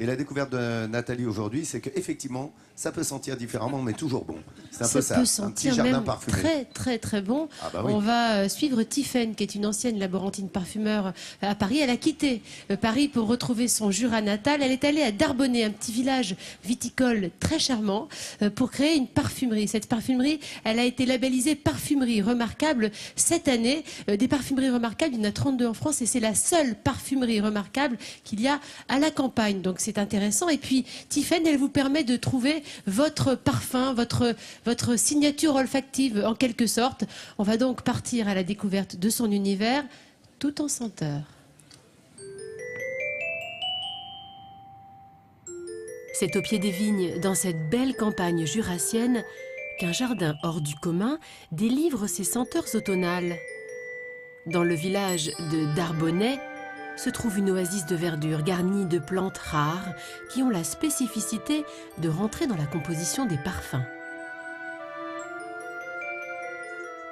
Et la découverte de Nathalie aujourd'hui, c'est qu'effectivement, ça peut sentir différemment, mais toujours bon. C'est un peu ça, peut un petit sentir jardin même parfumé. très bon. Ah bah oui. On va suivre Tiffaine, qui est une ancienne laborantine parfumeur à Paris. Elle a quitté Paris pour retrouver son Jura natal. Elle est allée à Darbonnay, un petit village viticole très charmant, pour créer une parfumerie. Cette parfumerie, elle a été labellisée parfumerie remarquable cette année. Des parfumeries remarquables, il y en a 32 en France et c'est la seule parfumerie remarquable qu'il y a à la campagne. Donc c'est intéressant. Et puis Tiffaine, elle vous permet de trouver votre parfum, votre signature olfactive en quelque sorte. On va donc partir à la découverte de son univers tout en senteur. C'est au pied des vignes, dans cette belle campagne jurassienne, qu'un jardin hors du commun délivre ses senteurs automnales. Dans le village de Darbonnay se trouve une oasis de verdure garnie de plantes rares qui ont la spécificité de rentrer dans la composition des parfums.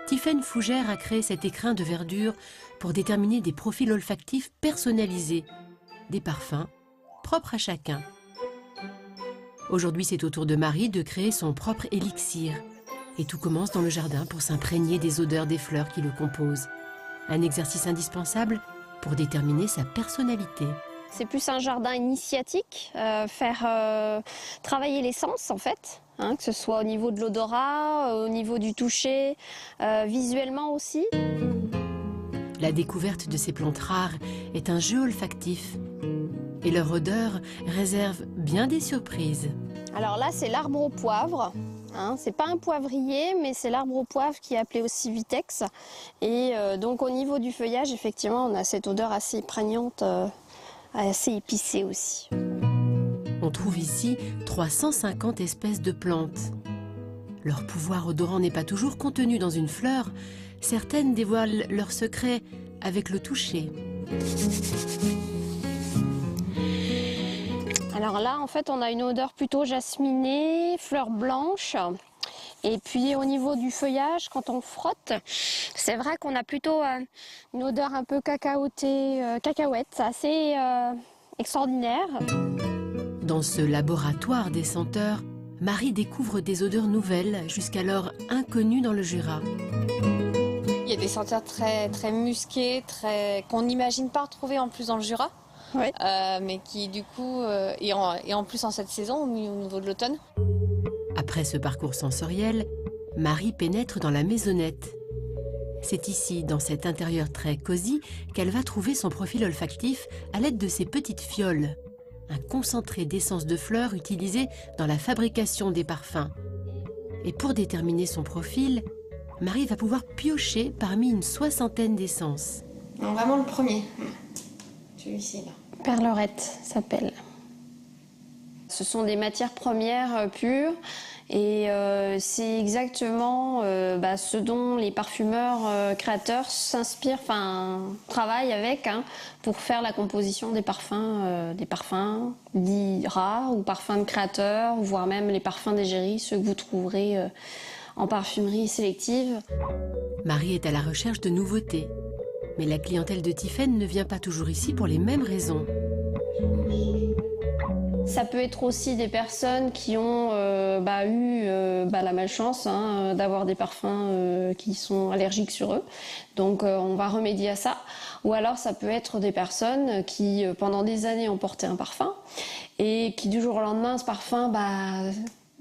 Tiffaine Fougère a créé cet écrin de verdure pour déterminer des profils olfactifs personnalisés, des parfums propres à chacun. Aujourd'hui, c'est au tour de Marie de créer son propre élixir. Et tout commence dans le jardin pour s'imprégner des odeurs des fleurs qui le composent. Un exercice indispensable pour déterminer sa personnalité. C'est plus un jardin initiatique, faire travailler les sens en fait, hein, que ce soit au niveau de l'odorat, au niveau du toucher, visuellement aussi. La découverte de ces plantes rares est un jeu olfactif et leur odeur réserve bien des surprises. Alors là, c'est l'arbre au poivre. Hein, c'est pas un poivrier, mais c'est l'arbre au poivre qui est appelé aussi Vitex. Et donc au niveau du feuillage, effectivement, on a cette odeur assez prégnante, assez épicée aussi. On trouve ici 350 espèces de plantes. Leur pouvoir odorant n'est pas toujours contenu dans une fleur. Certaines dévoilent leurs secrets avec le toucher. Alors là, en fait, on a une odeur plutôt jasminée, fleurs blanches. Et puis au niveau du feuillage, quand on frotte, c'est vrai qu'on a plutôt une odeur un peu cacahuète, assez extraordinaire. Dans ce laboratoire des senteurs, Marie découvre des odeurs nouvelles, jusqu'alors inconnues dans le Jura. Il y a des senteurs très musquées, qu'on n'imagine pas retrouver en plus dans le Jura. Ouais. Mais qui du coup, et en plus en cette saison, au niveau de l'automne. Après ce parcours sensoriel, Marie pénètre dans la maisonnette. C'est ici, dans cet intérieur très cosy, qu'elle va trouver son profil olfactif à l'aide de ces petites fioles, un concentré d'essence de fleurs utilisé dans la fabrication des parfums. Et pour déterminer son profil, Marie va pouvoir piocher parmi une soixantaine d'essences. Donc vraiment le premier, celui-ci là. Perlerette s'appelle. Ce sont des matières premières pures et c'est exactement ce dont les parfumeurs créateurs s'inspirent, travaillent avec pour faire la composition des parfums dits rares ou parfums de créateurs, voire même les parfums d'égérie, ceux que vous trouverez en parfumerie sélective. Marie est à la recherche de nouveautés. Mais la clientèle de Tiffaine ne vient pas toujours ici pour les mêmes raisons. Ça peut être aussi des personnes qui ont eu la malchance d'avoir des parfums qui sont allergiques sur eux. Donc on va remédier à ça. Ou alors ça peut être des personnes qui pendant des années ont porté un parfum et qui du jour au lendemain, ce parfum,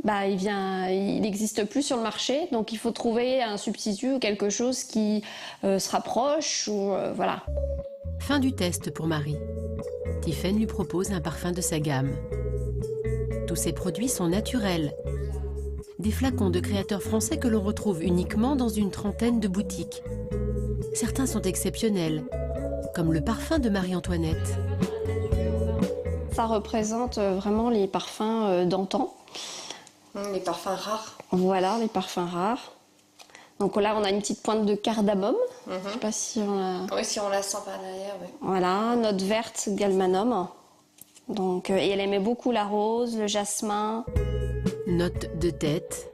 il n'existe plus sur le marché. Donc il faut trouver un substitut ou quelque chose qui se rapproche. Voilà. Fin du test pour Marie. Tiffaine lui propose un parfum de sa gamme. Tous ces produits sont naturels. Des flacons de créateurs français que l'on retrouve uniquement dans une trentaine de boutiques. Certains sont exceptionnels, comme le parfum de Marie-Antoinette. Ça représente vraiment les parfums d'antan. Les parfums rares. Voilà, les parfums rares. Donc là, on a une petite pointe de cardamome. Je ne sais pas si on la... Oui, si on la sent par derrière, oui. Voilà, note verte galbanum. Donc, et elle aimait beaucoup la rose, le jasmin. Note de tête,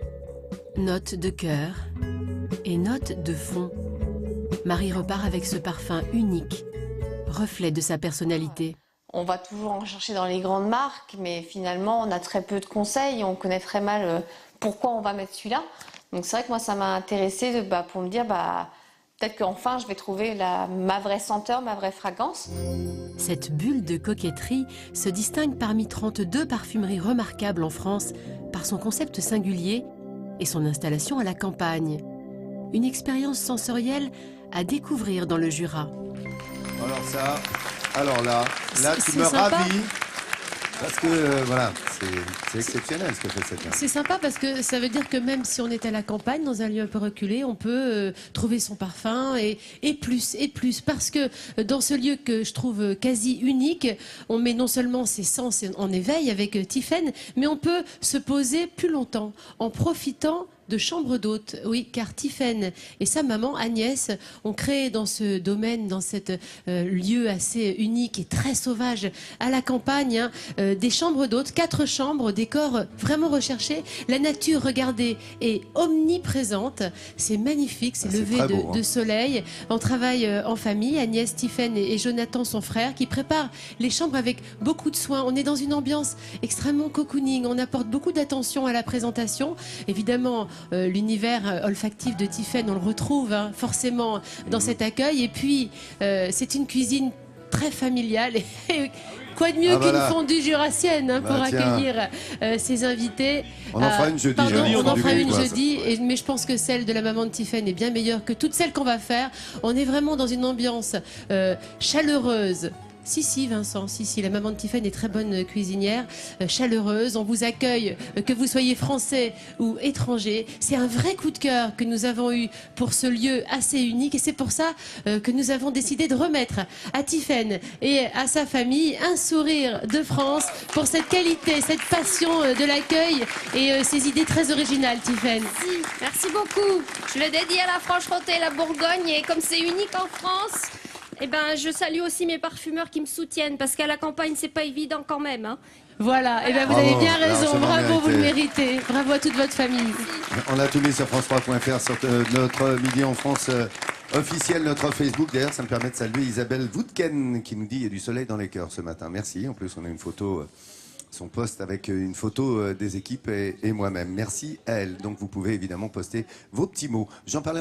note de cœur et note de fond. Marie repart avec ce parfum unique, reflet de sa personnalité. On va toujours en chercher dans les grandes marques, mais finalement, on a très peu de conseils. On connaît très mal pourquoi on va mettre celui-là. Donc c'est vrai que moi, ça m'a intéressée pour me dire, peut-être qu'enfin, je vais trouver ma vraie senteur, ma vraie fragrance. Cette bulle de coquetterie se distingue parmi 32 parfumeries remarquables en France par son concept singulier et son installation à la campagne. Une expérience sensorielle à découvrir dans le Jura. Alors là, tu me ravis. Parce que voilà, c'est exceptionnel ce que fait cette dame. C'est sympa parce que ça veut dire que même si on est à la campagne, dans un lieu un peu reculé, on peut trouver son parfum et plus. Parce que dans ce lieu que je trouve quasi unique, on met non seulement ses sens en éveil avec Tiphaine, mais on peut se poser plus longtemps en profitant de chambre d'hôte. Oui, car Tiphaine et sa maman Agnès ont créé dans ce domaine, dans cet lieu assez unique et très sauvage à la campagne, des chambres d'hôtes, 4 chambres, décors vraiment recherchés. La nature, regardez, est omniprésente. C'est magnifique, c'est levé de soleil. On travaille en famille, Agnès, Tiphaine et Jonathan, son frère, qui préparent les chambres avec beaucoup de soin. On est dans une ambiance extrêmement cocooning. On apporte beaucoup d'attention à la présentation. Évidemment, l'univers olfactif de Tiphaine, on le retrouve forcément dans cet accueil. Et puis, c'est une cuisine très familiale. Et quoi de mieux qu'une fondue jurassienne pour accueillir ses invités. On en fera une jeudi. On en fera une jeudi, mais je pense que celle de la maman de Tiphaine est bien meilleure que toutes celles qu'on va faire. On est vraiment dans une ambiance chaleureuse. Si, Vincent, si, la maman de Tiphaine est très bonne cuisinière, chaleureuse. On vous accueille, que vous soyez français ou étranger. C'est un vrai coup de cœur que nous avons eu pour ce lieu assez unique et c'est pour ça que nous avons décidé de remettre à Tiphaine et à sa famille un sourire de France pour cette qualité, cette passion de l'accueil et ces idées très originales, Tiphaine. Merci beaucoup. Je le dédie à la Franche-Comté et la Bourgogne et comme c'est unique en France, je salue aussi mes parfumeurs qui me soutiennent parce qu'à la campagne, c'est pas évident quand même. Hein. Voilà, vous avez bien raison. Bravo, vous le méritez. Bravo à toute votre famille. On a tout mis sur France3.fr, sur notre Midi en France officiel, notre Facebook. D'ailleurs, ça me permet de saluer Isabelle Woodken qui nous dit il y a du soleil dans les cœurs ce matin. Merci. En plus, on a une photo, son post avec une photo des équipes et moi-même. Merci à elle. Donc, vous pouvez évidemment poster vos petits mots. J'en parlais en